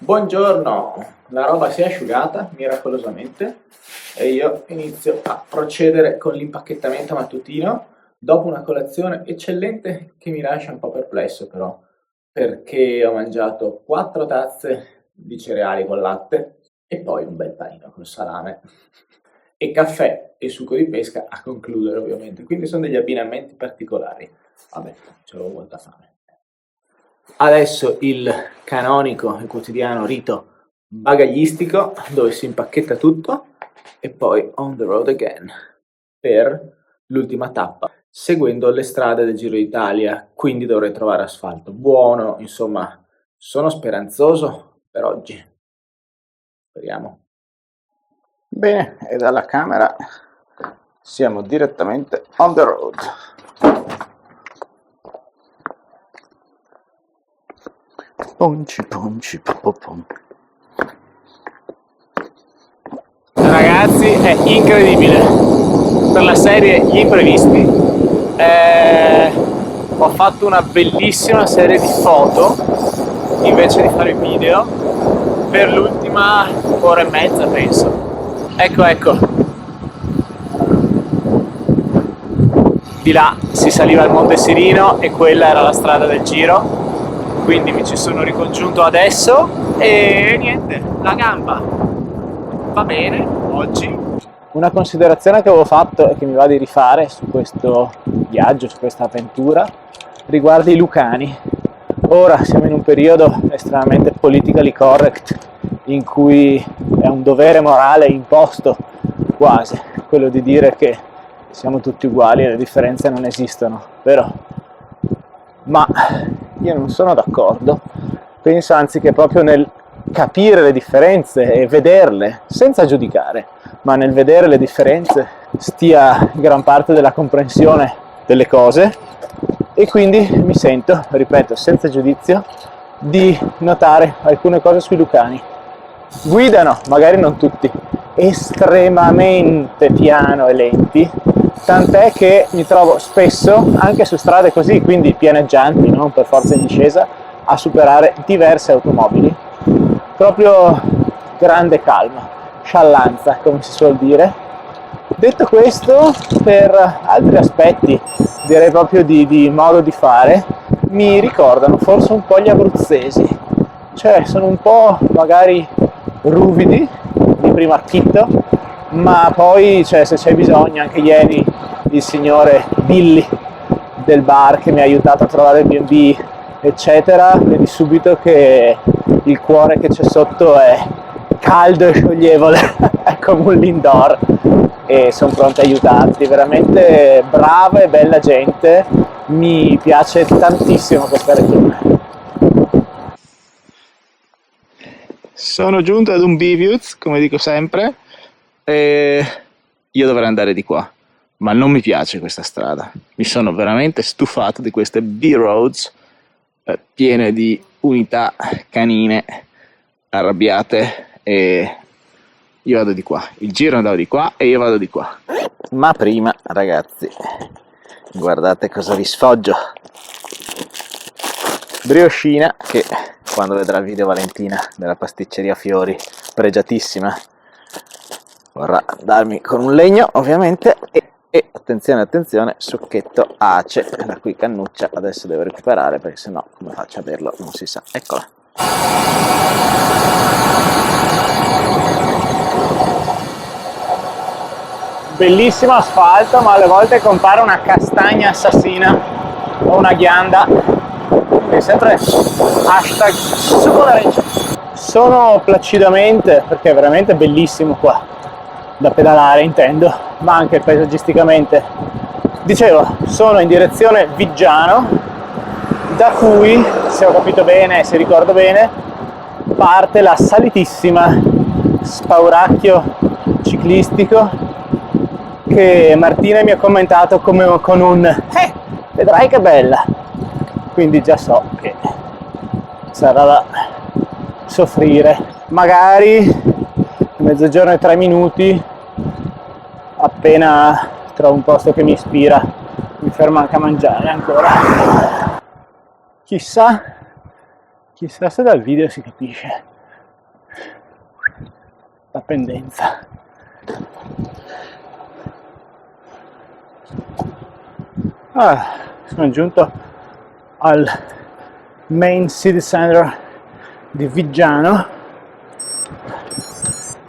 Buongiorno, la roba si è asciugata miracolosamente e io inizio a procedere con l'impacchettamento mattutino dopo una colazione eccellente che mi lascia un po' perplesso però, perché ho mangiato 4 tazze di cereali con latte e poi un bel panino col salame e caffè e succo di pesca a concludere ovviamente, quindi sono degli abbinamenti particolari. Vabbè, c'avevo molta fame. Adesso il canonico e quotidiano rito bagaglistico dove si impacchetta tutto e poi on the road again per l'ultima tappa seguendo le strade del Giro d'Italia, quindi dovrei trovare asfalto buono, insomma sono speranzoso per oggi, speriamo. Bene, e dalla camera siamo direttamente on the road. Ponci, ponci, popopom. Ragazzi, è incredibile. Per la serie Gli imprevisti ho fatto una bellissima serie di foto invece di fare video per l'ultima ora e mezza, penso. Ecco. Di là si saliva al Monte Sirino e quella era la strada del Giro. Quindi mi ci sono ricongiunto adesso e niente, la gamba va bene oggi. Una considerazione che avevo fatto e che mi va di rifare su questo viaggio, su questa avventura, riguarda i lucani. Ora siamo in un periodo estremamente politically correct in cui è un dovere morale imposto quasi quello di dire che siamo tutti uguali e le differenze non esistono, vero? Ma io non sono d'accordo, penso anzi che proprio nel capire le differenze e vederle, senza giudicare, ma nel vedere le differenze stia gran parte della comprensione delle cose e quindi mi sento, ripeto, senza giudizio, di notare alcune cose sui lucani. Guidano, magari non tutti, estremamente piano e lenti, tant'è che mi trovo spesso, anche su strade così, quindi pianeggianti, non per forza in discesa, a superare diverse automobili. Proprio grande calma, sciallanza, come si suol dire. Detto questo, per altri aspetti, direi proprio di modo di fare, mi ricordano forse un po' gli abruzzesi. Cioè, sono un po' magari ruvidi, di primo acchito, ma poi, cioè, se c'è bisogno, anche ieri il signore Billy del bar che mi ha aiutato a trovare il B&B, eccetera, vedi subito che il cuore che c'è sotto è caldo e scioglievole, è come un lindor e sono pronto a aiutarti, veramente brava e bella gente, mi piace tantissimo questa regione. Sono giunto ad un bivuz, come dico sempre, e io dovrei andare di qua, ma non mi piace questa strada. Mi sono veramente stufato di queste B-roads piene di unità canine arrabbiate e io vado di qua. Il giro andava di qua e io vado di qua. Ma prima, ragazzi, guardate cosa vi sfoggio. Brioscina che quando vedrà il video Valentina della pasticceria Fiori, pregiatissima, vorrà darmi con un legno ovviamente e attenzione, succhetto Ace, la cui cannuccia adesso devo recuperare perché sennò come faccio a berlo non si sa. Eccola. Bellissimo asfalto, ma alle volte compare una castagna assassina o una ghianda, che è sempre hashtag succolereccia. Sono placidamente, perché è veramente bellissimo qua, da pedalare intendo, ma anche paesaggisticamente. Dicevo, sono in direzione Viggiano, da cui, se ho capito bene, se ricordo bene, parte la salitissima spauracchio ciclistico che Martina mi ha commentato come con un vedrai che bella, quindi già so che sarà da soffrire. Magari mezzogiorno e 3 minuti, appena trovo un posto che mi ispira, mi fermo anche a mangiare ancora. Chissà se dal video si capisce, la pendenza. Sono giunto al main city center di Viggiano.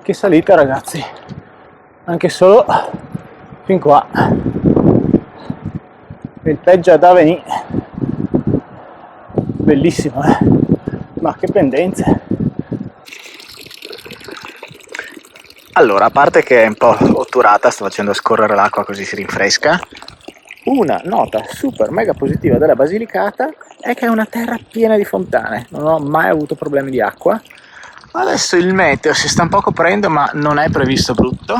Che salita, ragazzi, anche solo fin qua. Il peggio da venire, bellissimo, ma che pendenze. Allora, a parte che è un po' otturata, sto facendo scorrere l'acqua così si rinfresca. Una nota super mega positiva della Basilicata è che è una terra piena di fontane, non ho mai avuto problemi di acqua. Adesso il meteo si sta un po' coprendo, ma non è previsto brutto.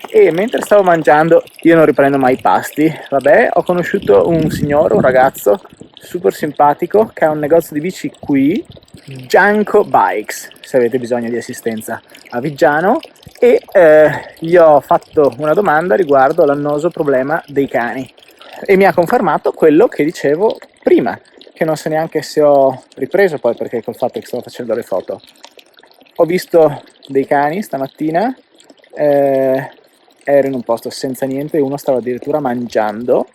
E mentre stavo mangiando, io non riprendo mai i pasti, vabbè, ho conosciuto un signore, un ragazzo super simpatico che ha un negozio di bici qui, Gianco Bikes, se avete bisogno di assistenza a Viggiano, e gli ho fatto una domanda riguardo l'annoso problema dei cani e mi ha confermato quello che dicevo prima, che non so neanche se ho ripreso poi, perché col fatto che stavo facendo le foto ho visto dei cani stamattina, ero in un posto senza niente e uno stava addirittura mangiando,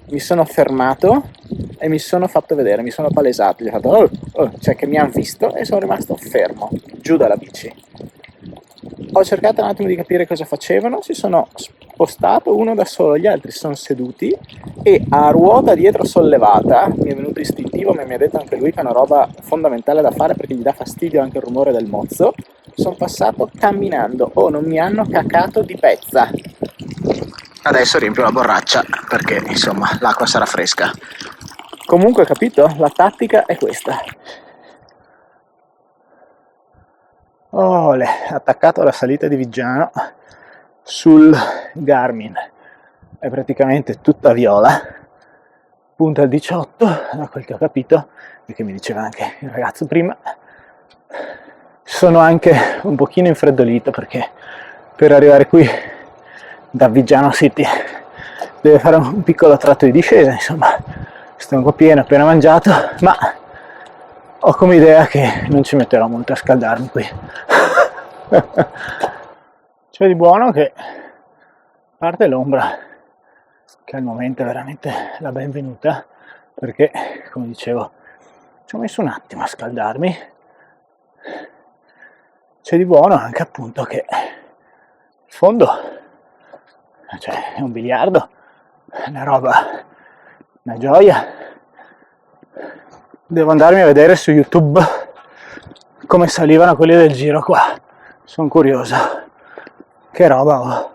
mi sono fermato e mi sono fatto vedere, mi sono palesato, gli ho fatto cioè che mi hanno visto e sono rimasto fermo, giù dalla bici. Ho cercato un attimo di capire cosa facevano, si sono spostato uno da solo, gli altri sono seduti e a ruota dietro sollevata, mi è venuto istintivo, ma mi ha detto anche lui che è una roba fondamentale da fare perché gli dà fastidio anche il rumore del mozzo, sono passato camminando, non mi hanno cacato di pezza. Adesso riempio la borraccia perché insomma l'acqua sarà fresca. Comunque, capito? La tattica è questa. Attaccato alla salita di Viggiano sul Garmin, è praticamente tutta viola, punta al 18, da quel che ho capito, perché mi diceva anche il ragazzo prima. Sono anche un pochino infreddolito perché per arrivare qui da Viggiano City deve fare un piccolo tratto di discesa, insomma, sto un po' pieno, appena mangiato, ma ho come idea che non ci metterò molto a scaldarmi qui. C'è di buono che, a parte l'ombra, che al momento è veramente la benvenuta, perché, come dicevo, ci ho messo un attimo a scaldarmi. C'è di buono anche appunto che il fondo, cioè, è un biliardo, è una roba, una gioia. Devo andarmi a vedere su YouTube come salivano quelli del giro qua, sono curioso, che roba ho.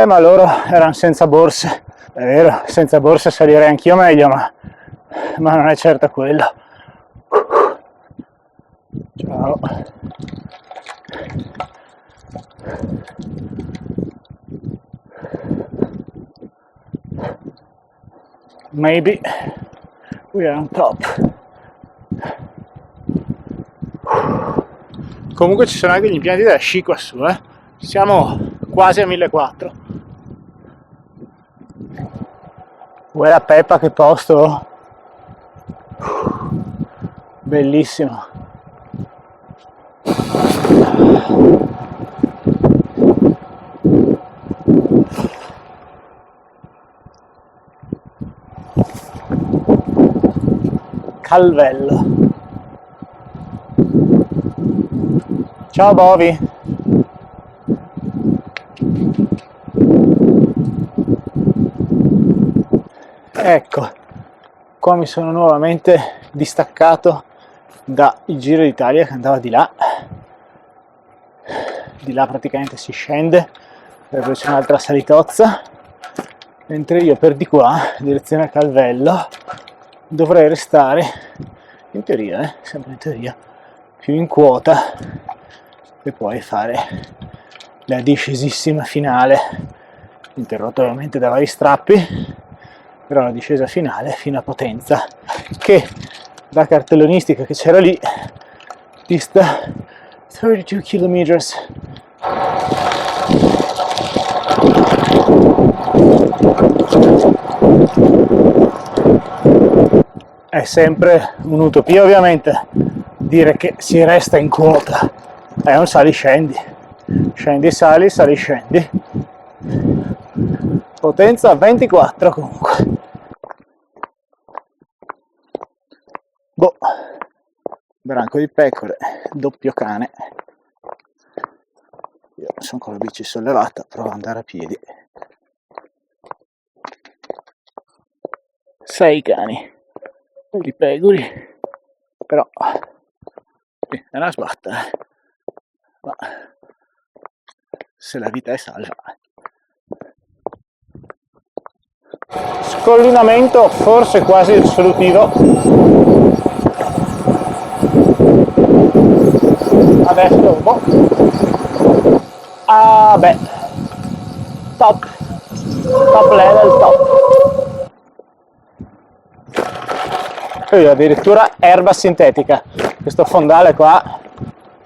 Ma loro erano senza borse, è vero, senza borse salirei anch'io meglio, ma non è certo quello. Ciao. Maybe we are on top. Comunque ci sono anche gli impianti da sci qua su, siamo quasi a 1400. Uè la Peppa, che posto! Bellissimo. Calvello. Ciao Bovi. Ecco, qua mi sono nuovamente distaccato dal Giro d'Italia che andava di là. Di là praticamente si scende, perché c'è un'altra salitozza, mentre io per di qua, direzione Calvello, dovrei restare, in teoria, sempre in teoria, più in quota e poi fare la discesissima finale, interrotta ovviamente da vari strappi, però la discesa finale fino a Potenza, che la cartellonistica che c'era lì dista 32 km. È sempre un'utopia ovviamente, dire che si resta in quota, è un sali-scendi, scendi, sali, sali, scendi, potenza 24 comunque. Boh, branco di pecore, doppio cane. Io sono con la bici sollevata, provo ad andare a piedi. 6 cani, li pegori, però è una sbatta, ma se la vita è salva. Scollinamento forse quasi risolutivo. Adesso boh. Ah beh, top level, top. Qui addirittura erba sintetica, questo fondale qua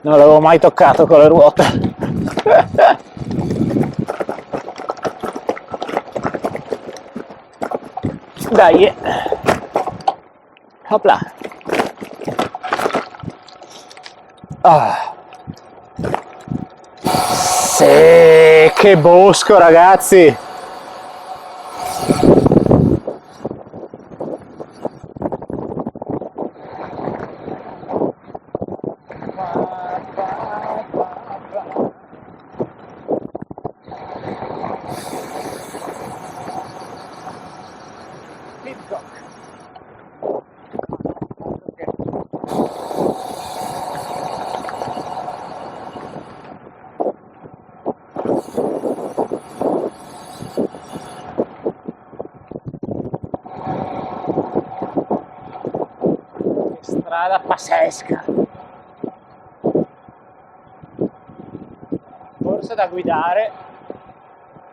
non l'avevo mai toccato con le ruote. Dai, hopla. Ah. Sì, che bosco ragazzi. Strada pazzesca, forse da guidare,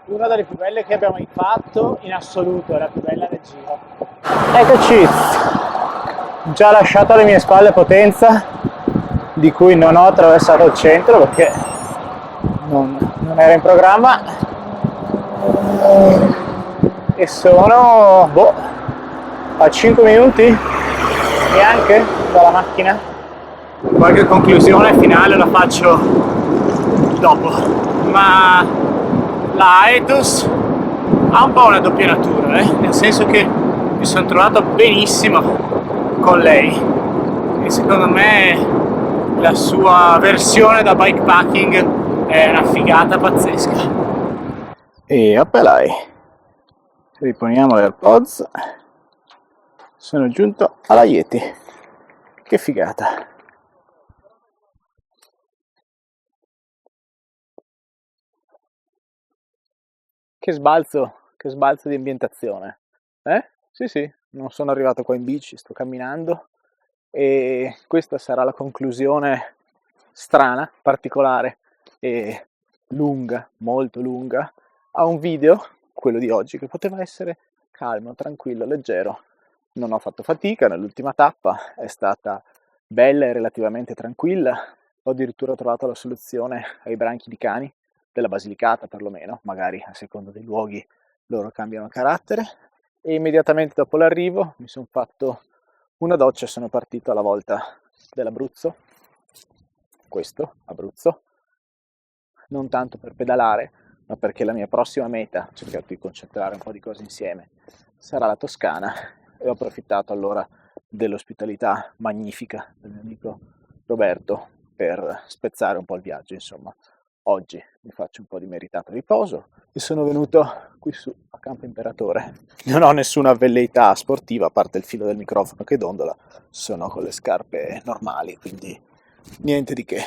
una delle più belle che abbiamo mai fatto in assoluto, è la più bella del giro. Eccoci, già lasciato alle mie spalle Potenza, di cui non ho attraversato il centro perché non era in programma, e sono a 5 minuti neanche dalla macchina. Qualche conclusione finale la faccio dopo, ma la Aetos ha un po' una doppia natura, nel senso che mi sono trovato benissimo con lei e secondo me la sua versione da bikepacking è una figata pazzesca. E appelai, riponiamo le AirPods. Sono giunto alla Yeti, che figata. Che sbalzo di ambientazione, Sì, non sono arrivato qua in bici, sto camminando e questa sarà la conclusione strana, particolare e lunga, molto lunga, a un video, quello di oggi, che poteva essere calmo, tranquillo, leggero. Non ho fatto fatica, nell'ultima tappa è stata bella e relativamente tranquilla, ho addirittura trovato la soluzione ai branchi di cani, della Basilicata perlomeno, magari a seconda dei luoghi loro cambiano carattere, e immediatamente dopo l'arrivo mi sono fatto una doccia e sono partito alla volta dell'Abruzzo, questo Abruzzo, non tanto per pedalare, ma perché la mia prossima meta, ho cercato di concentrare un po' di cose insieme, sarà la Toscana, e ho approfittato allora dell'ospitalità magnifica del mio amico Roberto per spezzare un po' il viaggio. Insomma, oggi mi faccio un po' di meritato riposo e sono venuto qui su a Campo Imperatore. Non ho nessuna velleità sportiva, a parte il filo del microfono che dondola, sono con le scarpe normali, quindi niente di che.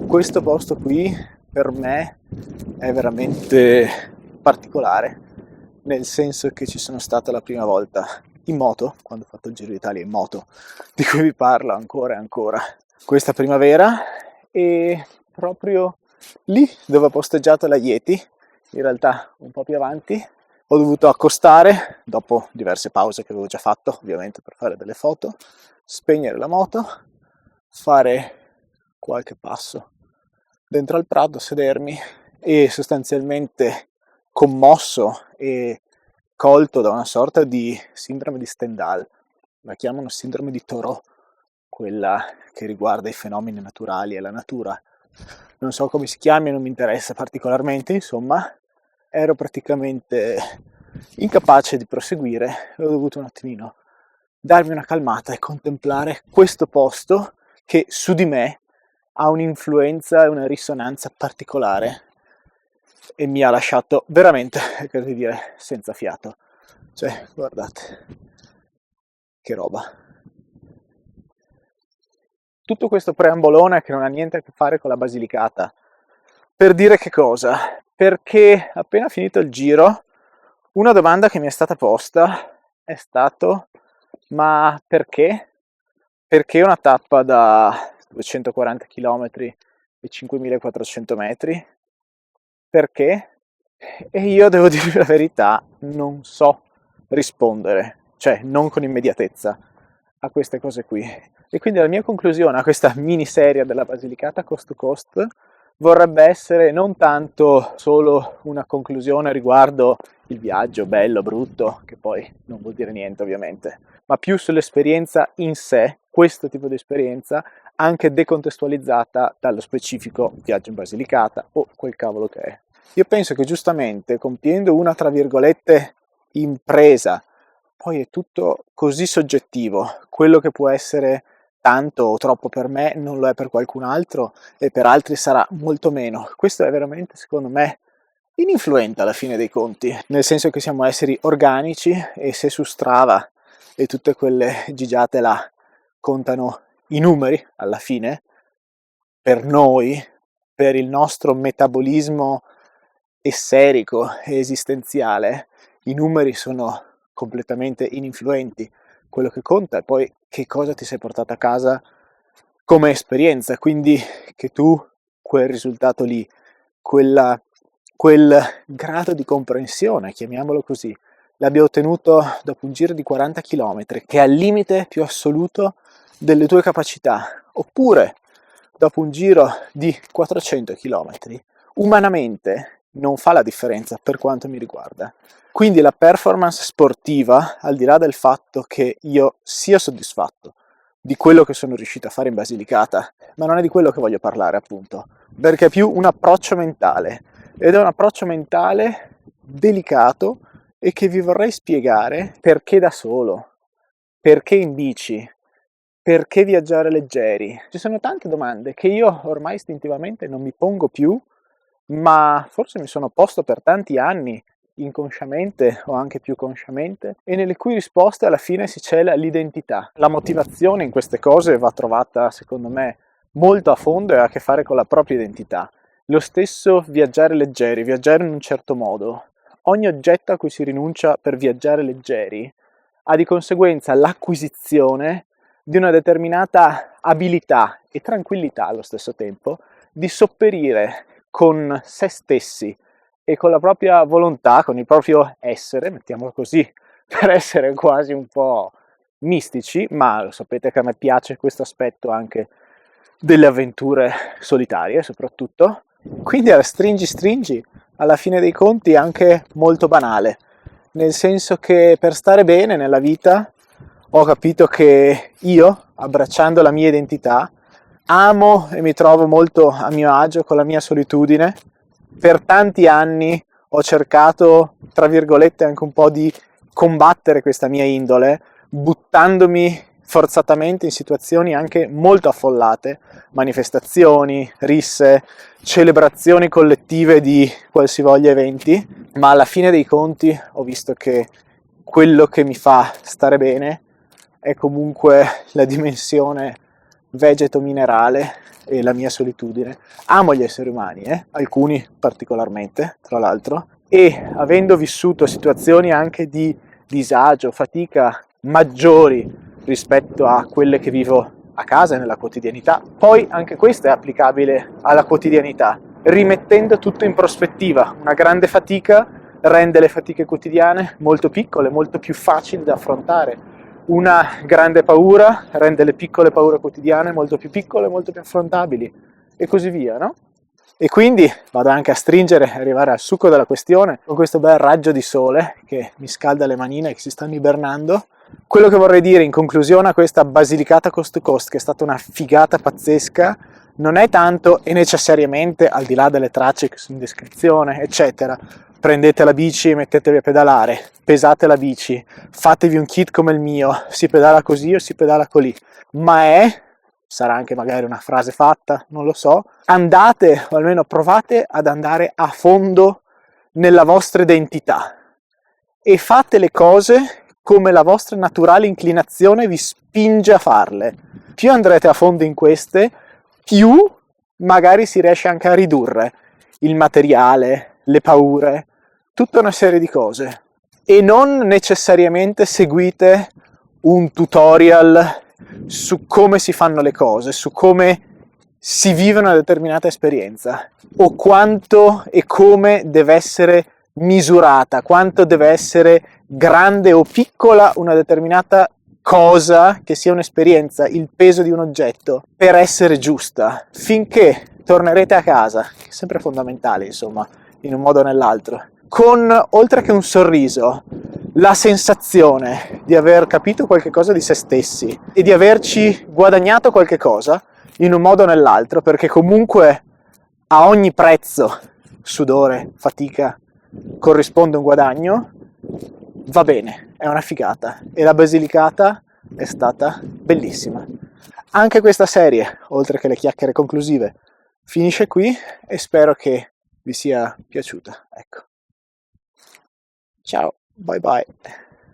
Questo posto qui per me è veramente particolare, nel senso che ci sono stato la prima volta in moto, quando ho fatto il Giro d'Italia in moto, di cui vi parlo ancora e ancora questa primavera, e proprio lì dove ho posteggiato la Yeti, in realtà un po' più avanti, ho dovuto accostare, dopo diverse pause che avevo già fatto, ovviamente per fare delle foto, spegnere la moto, fare qualche passo dentro al prato, sedermi e sostanzialmente commosso e colto da una sorta di sindrome di Stendhal, la chiamano sindrome di Thoreau, quella che riguarda i fenomeni naturali e la natura. Non so come si chiami, non mi interessa particolarmente, insomma, ero praticamente incapace di proseguire e ho dovuto un attimino darmi una calmata e contemplare questo posto che su di me ha un'influenza e una risonanza particolare e mi ha lasciato veramente, per dire, senza fiato. Cioè, guardate, che roba. Tutto questo preambolone che non ha niente a che fare con la Basilicata. Per dire che cosa? Perché appena finito il giro, una domanda che mi è stata posta è stato: ma perché? Perché una tappa da 240 km e 5400 metri? Perché? E io devo dire la verità, non so rispondere, cioè non con immediatezza a queste cose qui. E quindi la mia conclusione a questa miniserie della Basilicata Coast to Coast vorrebbe essere non tanto solo una conclusione riguardo il viaggio, bello, brutto, che poi non vuol dire niente ovviamente, ma più sull'esperienza in sé, questo tipo di esperienza, anche decontestualizzata dallo specifico viaggio in Basilicata o quel cavolo che è. Io penso che giustamente compiendo una, tra virgolette, impresa, poi è tutto così soggettivo, quello che può essere tanto o troppo per me non lo è per qualcun altro e per altri sarà molto meno. Questo è veramente, secondo me, ininfluente alla fine dei conti, nel senso che siamo esseri organici e se su Strava e tutte quelle gigiate là contano i numeri alla fine, per noi, per il nostro metabolismo esserico e esistenziale, i numeri sono completamente ininfluenti. Quello che conta è poi che cosa ti sei portato a casa come esperienza, quindi che tu quel risultato lì, quel grado di comprensione, chiamiamolo così, l'abbia ottenuto dopo un giro di 40 km, che è al limite più assoluto delle tue capacità, oppure dopo un giro di 400 km, umanamente non fa la differenza per quanto mi riguarda. Quindi la performance sportiva, al di là del fatto che io sia soddisfatto di quello che sono riuscito a fare in Basilicata, ma non è di quello che voglio parlare appunto, perché è più un approccio mentale, ed è un approccio mentale delicato e che vi vorrei spiegare perché da solo, perché in bici, perché viaggiare leggeri. Ci sono tante domande che io ormai istintivamente non mi pongo più, ma forse mi sono posto per tanti anni, inconsciamente o anche più consciamente, e nelle cui risposte alla fine si cela l'identità. La motivazione in queste cose va trovata, secondo me, molto a fondo e ha a che fare con la propria identità. Lo stesso viaggiare leggeri, viaggiare in un certo modo. Ogni oggetto a cui si rinuncia per viaggiare leggeri ha di conseguenza l'acquisizione di una determinata abilità e tranquillità allo stesso tempo di sopperire con se stessi e con la propria volontà, con il proprio essere, mettiamolo così, per essere quasi un po' mistici, ma lo sapete che a me piace questo aspetto anche delle avventure solitarie soprattutto. Quindi alla stringi, alla fine dei conti è anche molto banale, nel senso che per stare bene nella vita ho capito che io, abbracciando la mia identità, amo e mi trovo molto a mio agio con la mia solitudine. Per tanti anni ho cercato, tra virgolette, anche un po' di combattere questa mia indole, buttandomi forzatamente in situazioni anche molto affollate, manifestazioni, risse, celebrazioni collettive di qualsivoglia eventi, ma alla fine dei conti ho visto che quello che mi fa stare bene è comunque la dimensione vegeto-minerale e la mia solitudine. Amo gli esseri umani, alcuni particolarmente, tra l'altro, e avendo vissuto situazioni anche di disagio, fatica maggiori rispetto a quelle che vivo a casa e nella quotidianità, poi anche questo è applicabile alla quotidianità, rimettendo tutto in prospettiva. Una grande fatica rende le fatiche quotidiane molto piccole, molto più facili da affrontare. Una grande paura rende le piccole paure quotidiane molto più piccole, molto più affrontabili e così via, no? E quindi vado anche a stringere e arrivare al succo della questione con questo bel raggio di sole che mi scalda le manine che si stanno ibernando quello che vorrei dire in conclusione a questa Basilicata Coast to Coast, che è stata una figata pazzesca, non è tanto e necessariamente, al di là delle tracce che sono in descrizione, eccetera, prendete la bici e mettetevi a pedalare, pesate la bici, fatevi un kit come il mio, si pedala così o si pedala colì, ma sarà anche magari una frase fatta, non lo so, andate, o almeno provate ad andare a fondo nella vostra identità e fate le cose come la vostra naturale inclinazione vi spinge a farle. Più andrete a fondo in queste, più magari si riesce anche a ridurre il materiale, le paure, tutta una serie di cose. E non necessariamente seguite un tutorial su come si fanno le cose, su come si vive una determinata esperienza, o quanto e come deve essere misurata, quanto deve essere grande o piccola una determinata cosa, che sia un'esperienza, il peso di un oggetto, per essere giusta, finché tornerete a casa, che è sempre fondamentale, insomma, in un modo o nell'altro, con, oltre che un sorriso, la sensazione di aver capito qualche cosa di se stessi e di averci guadagnato qualche cosa in un modo o nell'altro, perché comunque a ogni prezzo, sudore, fatica, corrisponde un guadagno, va bene, è una figata. E la Basilicata è stata bellissima. Anche questa serie, oltre che le chiacchiere conclusive, finisce qui e spero che vi sia piaciuta. Ecco. Ciao, bye bye.